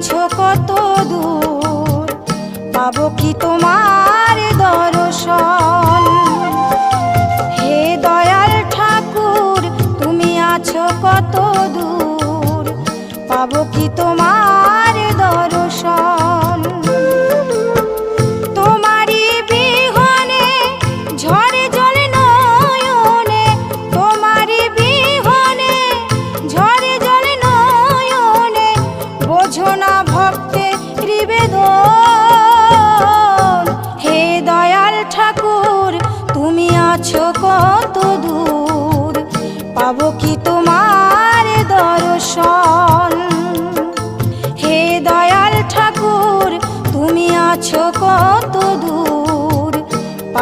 আছো কত দূর, পাবো কি তোমার দর্শন। হে দয়াল ঠাকুর তুমি আছো কত দূর, পাবো কি তোমার দর্শন। তোমারই বিহনে ঝরে জলে নয়নে, তোমারই বিহনে ঝরে জলে নয়নে, বোঝো না ভক্তের নিবেদন। হে দয়াল ঠাকুর তুমি আছো কত দূর।